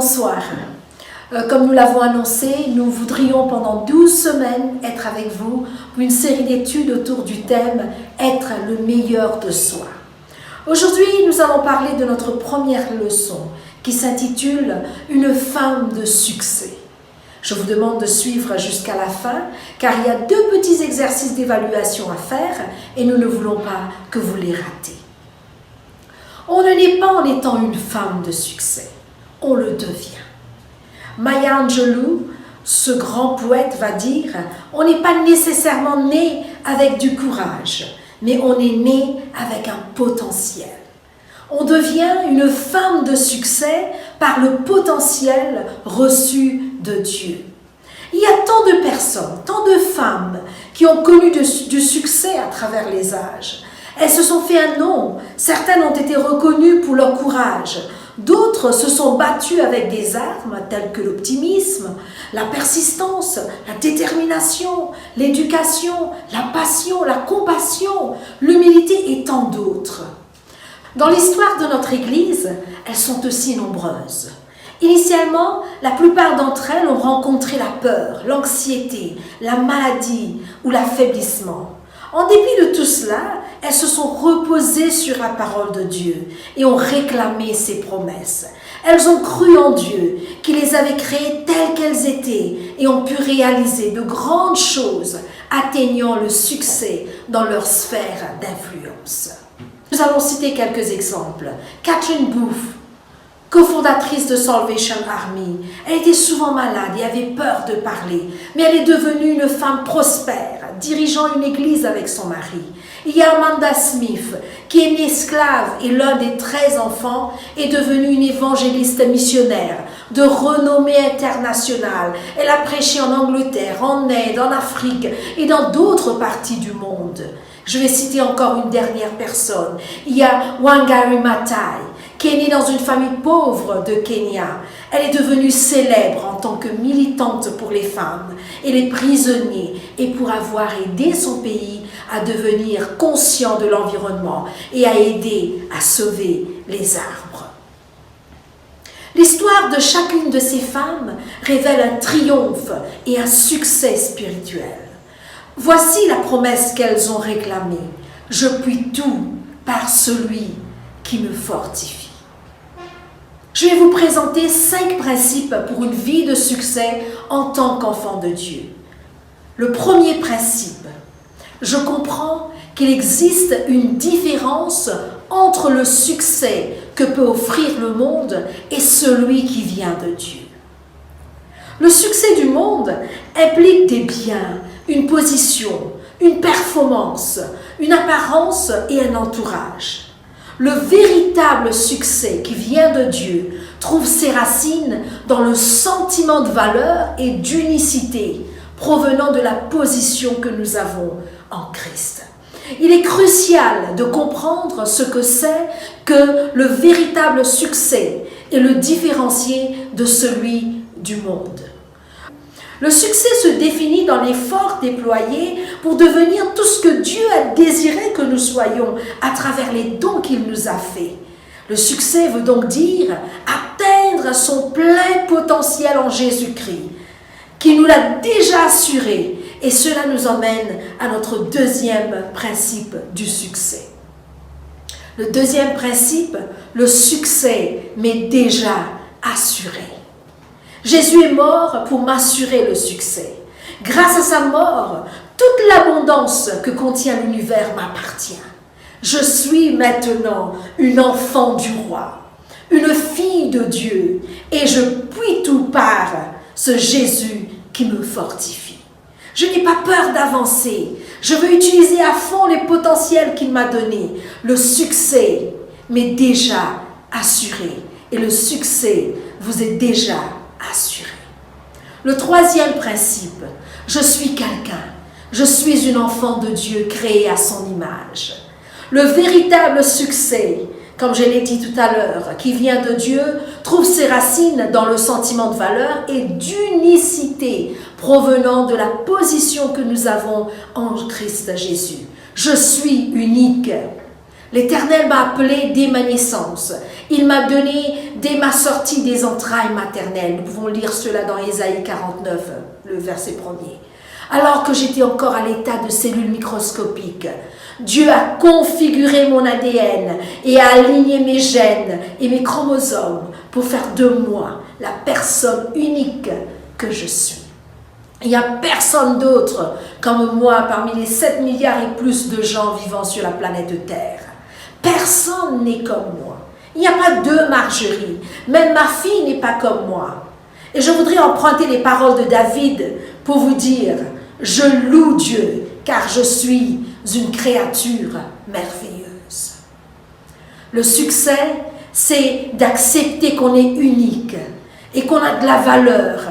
bonsoir. Comme nous l'avons annoncé, nous voudrions pendant 12 semaines être avec vous pour une série d'études autour du thème « Être le meilleur de soi ». Aujourd'hui, nous allons parler de notre première leçon qui s'intitule « Une femme de succès ». Je vous demande de suivre jusqu'à la fin car il y a 2 petits exercices d'évaluation à faire et nous ne voulons pas que vous les ratez. On ne naît pas en étant une femme de succès, on le devient. Maya Angelou, ce grand poète, va dire « On n'est pas nécessairement né avec du courage, mais on est né avec un potentiel. On devient une femme de succès par le potentiel reçu de Dieu. » Il y a tant de personnes, tant de femmes qui ont connu du succès à travers les âges. Elles se sont fait un nom, certaines ont été reconnues pour leur courage, d'autres se sont battues avec des armes telles que l'optimisme, la persistance, la détermination, l'éducation, la passion, la compassion, l'humilité et tant d'autres. Dans l'histoire de notre Église, elles sont aussi nombreuses. Initialement, la plupart d'entre elles ont rencontré la peur, l'anxiété, la maladie ou l'affaiblissement. En dépit de tout cela, elles se sont reposées sur la parole de Dieu et ont réclamé ses promesses. Elles ont cru en Dieu, qui les avait créées telles qu'elles étaient et ont pu réaliser de grandes choses, atteignant le succès dans leur sphère d'influence. Nous allons citer quelques exemples. Catherine Booth, cofondatrice de Salvation Army. Elle était souvent malade et avait peur de parler, mais elle est devenue une femme prospère, dirigeant une église avec son mari. Il y a Amanda Smith, qui est née esclave et l'un des 13 enfants, est devenue une évangéliste missionnaire de renommée internationale. Elle a prêché en Angleterre, en Inde, en Afrique et dans d'autres parties du monde. Je vais citer encore une dernière personne. Il y a Wangari Maathai, qui est née dans une famille pauvre de Kenya. Elle est devenue célèbre en tant que militante pour les femmes et les prisonniers et pour avoir aidé son pays à devenir conscient de l'environnement et à aider à sauver les arbres. L'histoire de chacune de ces femmes révèle un triomphe et un succès spirituel. Voici la promesse qu'elles ont réclamée. « Je puis tout par celui qui me fortifie. » Je vais vous présenter 5 principes pour une vie de succès en tant qu'enfant de Dieu. Le premier principe, je comprends qu'il existe une différence entre le succès que peut offrir le monde et celui qui vient de Dieu. Le succès du monde implique des biens, une position, une performance, une apparence et un entourage. Le véritable succès qui vient de Dieu trouve ses racines dans le sentiment de valeur et d'unicité provenant de la position que nous avons en Christ. Il est crucial de comprendre ce que c'est que le véritable succès et le différencier de celui du monde. Le succès se définit dans l'effort déployé pour devenir tout ce que Dieu a désiré que nous soyons à travers les dons qu'il nous a faits. Le succès veut donc dire atteindre son plein potentiel en Jésus-Christ, qui nous l'a déjà assuré. Et cela nous emmène à notre deuxième principe du succès. Le deuxième principe, le succès m'est déjà assuré. Jésus est mort pour m'assurer le succès. Grâce à sa mort, toute l'abondance que contient l'univers m'appartient. Je suis maintenant une enfant du roi, une fille de Dieu, et je puis tout par ce Jésus qui me fortifie. Je n'ai pas peur d'avancer. Je veux utiliser à fond les potentiels qu'il m'a donnés. Le succès m'est déjà assuré, et le succès vous est déjà assuré. Le troisième principe, je suis quelqu'un. Je suis une enfant de Dieu créée à son image. Le véritable succès, comme je l'ai dit tout à l'heure, qui vient de Dieu, trouve ses racines dans le sentiment de valeur et d'unicité provenant de la position que nous avons en Christ Jésus. Je suis unique. L'Éternel m'a appelé dès ma naissance. Il m'a donné dès ma sortie des entrailles maternelles. Nous pouvons lire cela dans Ésaïe 49, le verset 1er. Alors que j'étais encore à l'état de cellules microscopiques, Dieu a configuré mon ADN et a aligné mes gènes et mes chromosomes pour faire de moi la personne unique que je suis. Il n'y a personne d'autre comme moi parmi les 7 milliards et plus de gens vivant sur la planète Terre. Personne n'est comme moi. Il n'y a pas deux Marjorie. Même ma fille n'est pas comme moi. Et je voudrais emprunter les paroles de David pour vous dire « Je loue Dieu, car je suis une créature merveilleuse. » Le succès, c'est d'accepter qu'on est unique et qu'on a de la valeur,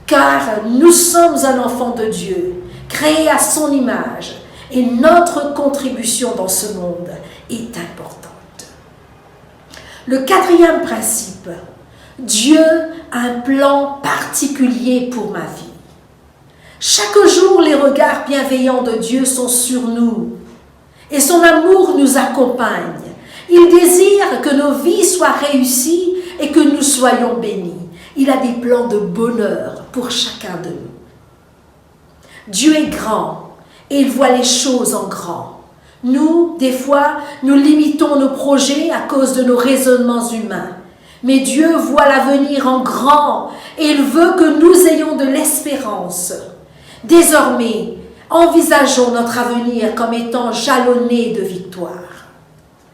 car nous sommes un enfant de Dieu, créé à son image, et notre contribution dans ce monde est importante. Le 4e principe, Dieu a un plan particulier pour ma vie. Chaque jour, les regards bienveillants de Dieu sont sur nous et son amour nous accompagne. Il désire que nos vies soient réussies et que nous soyons bénis. Il a des plans de bonheur pour chacun de nous. Dieu est grand et il voit les choses en grand. Nous, des fois, nous limitons nos projets à cause de nos raisonnements humains. Mais Dieu voit l'avenir en grand et il veut que nous ayons de l'espérance. Désormais, envisageons notre avenir comme étant jalonné de victoire.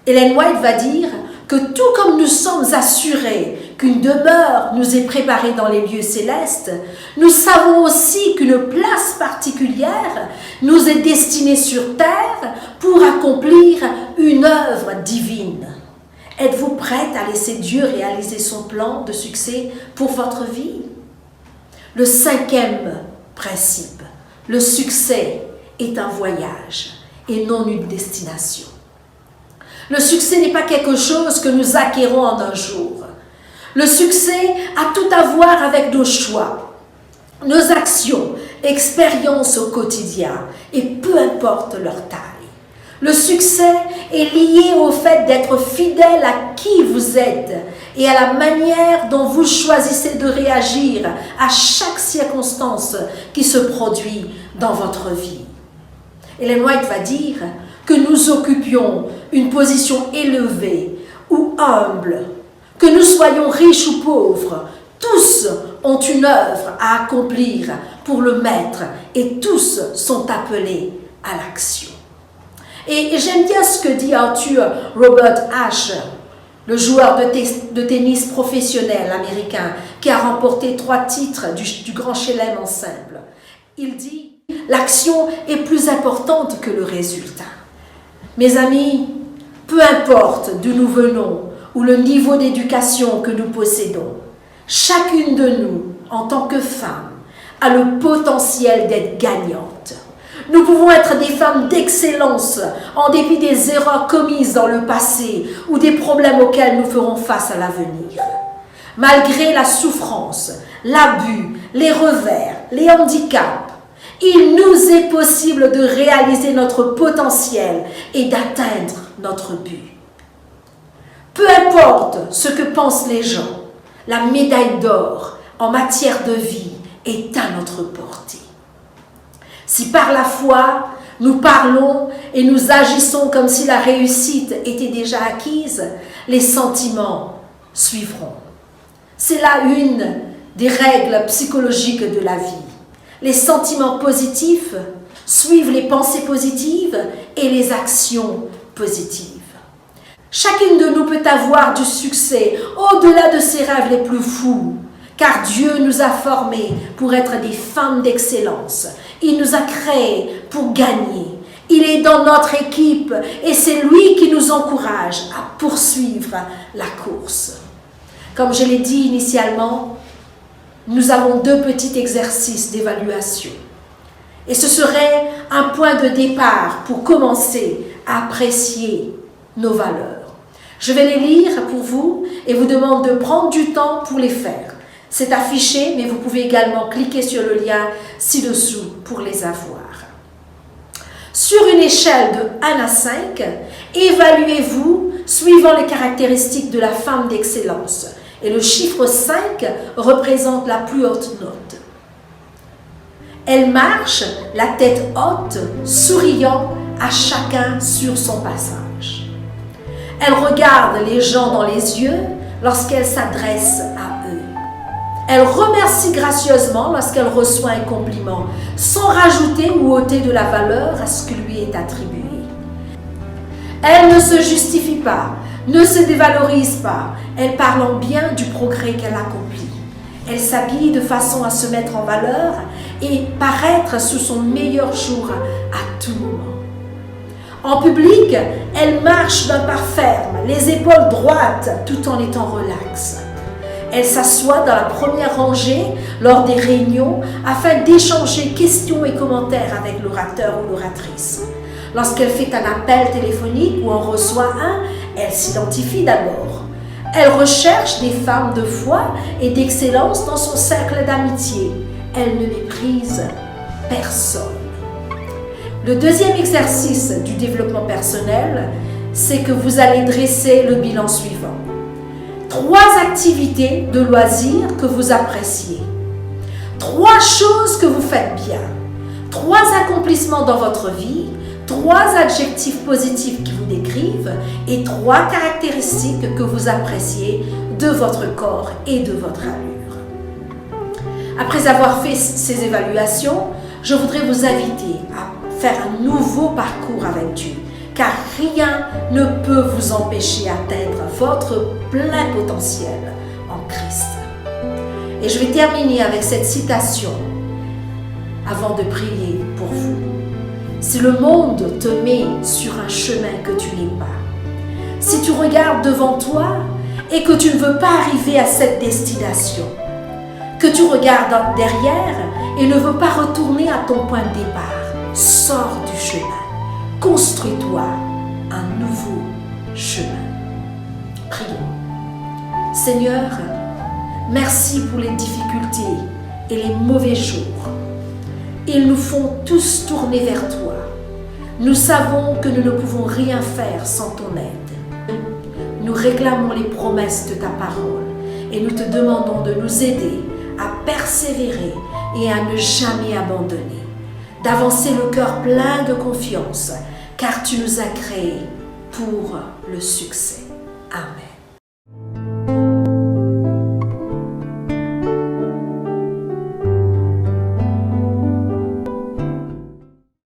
Ellen White va dire que tout comme nous sommes assurés qu'une demeure nous est préparée dans les lieux célestes, nous savons aussi qu'une place particulière nous est destinée sur terre pour accomplir une œuvre divine. Êtes-vous prête à laisser Dieu réaliser son plan de succès pour votre vie? Le 5e principe, le succès est un voyage et non une destination. Le succès n'est pas quelque chose que nous acquérons en un jour. Le succès a tout à voir avec nos choix, nos actions, expériences au quotidien et peu importe leur taille. Le succès est lié au fait d'être fidèle à qui vous êtes et à la manière dont vous choisissez de réagir à chaque circonstance qui se produit dans votre vie. Ellen White va dire que nous occupions une position élevée ou humble, que nous soyons riches ou pauvres, tous ont une œuvre à accomplir pour le maître et tous sont appelés à l'action. Et j'aime bien ce que dit Arthur Robert Ashe, le joueur de tennis professionnel américain qui a remporté 3 titres du Grand Chelem en simple. Il dit « L'action est plus importante que le résultat. » Mes amis, peu importe d'où nous venons ou le niveau d'éducation que nous possédons, chacune de nous, en tant que femme, a le potentiel d'être gagnante. Nous pouvons être des femmes d'excellence en dépit des erreurs commises dans le passé ou des problèmes auxquels nous ferons face à l'avenir. Malgré la souffrance, l'abus, les revers, les handicaps, il nous est possible de réaliser notre potentiel et d'atteindre notre but. Peu importe ce que pensent les gens, la médaille d'or en matière de vie est à notre portée. Si par la foi, nous parlons et nous agissons comme si la réussite était déjà acquise, les sentiments suivront. C'est là une des règles psychologiques de la vie. Les sentiments positifs suivent les pensées positives et les actions positives. Chacune de nous peut avoir du succès au-delà de ses rêves les plus fous, car Dieu nous a formés pour être des femmes d'excellence. Il nous a créés pour gagner. Il est dans notre équipe et c'est lui qui nous encourage à poursuivre la course. Comme je l'ai dit initialement, nous avons 2 petits exercices d'évaluation. Et ce serait un point de départ pour commencer à apprécier nos valeurs. Je vais les lire pour vous et vous demande de prendre du temps pour les faire. C'est affiché, mais vous pouvez également cliquer sur le lien ci-dessous pour les avoir. Sur une échelle de 1 à 5, évaluez-vous suivant les caractéristiques de la femme d'excellence Et le chiffre 5 représente la plus haute note. Elle marche, la tête haute, souriant à chacun sur son passage. Elle regarde les gens dans les yeux lorsqu'elle s'adresse à eux. Elle remercie gracieusement lorsqu'elle reçoit un compliment, sans rajouter ou ôter de la valeur à ce qui lui est attribué. Elle ne se justifie pas, ne se dévalorise pas. Elle parle en bien du progrès qu'elle accomplit. Elle s'habille de façon à se mettre en valeur et paraître sous son meilleur jour à tout moment. En public, elle marche d'un pas ferme, les épaules droites, tout en étant relaxe. Elle s'assoit dans la première rangée lors des réunions afin d'échanger questions et commentaires avec l'orateur ou l'oratrice. Lorsqu'elle fait un appel téléphonique ou en reçoit un, elle s'identifie d'abord. Elle recherche des femmes de foi et d'excellence dans son cercle d'amitié. Elle ne méprise personne. Le deuxième exercice du développement personnel, c'est que vous allez dresser le bilan suivant. 3 activités de loisirs que vous appréciez. 3 choses que vous faites bien. 3 accomplissements dans votre vie. 3 adjectifs positifs qui vous décrivent et 3 caractéristiques que vous appréciez de votre corps et de votre allure. Après avoir fait ces évaluations, je voudrais vous inviter à faire un nouveau parcours avec Dieu, car rien ne peut vous empêcher d'atteindre votre plein potentiel en Christ. Et je vais terminer avec cette citation avant de prier pour vous. Si le monde te met sur un chemin que tu n'es pas, si tu regardes devant toi et que tu ne veux pas arriver à cette destination, que tu regardes derrière et ne veux pas retourner à ton point de départ, sors du chemin, construis-toi un nouveau chemin. Prions. Seigneur, merci pour les difficultés et les mauvais jours. Ils nous font tous tourner vers toi. Nous savons que nous ne pouvons rien faire sans ton aide. Nous réclamons les promesses de ta parole et nous te demandons de nous aider à persévérer et à ne jamais abandonner, d'avancer le cœur plein de confiance, car tu nous as créés pour le succès. Amen.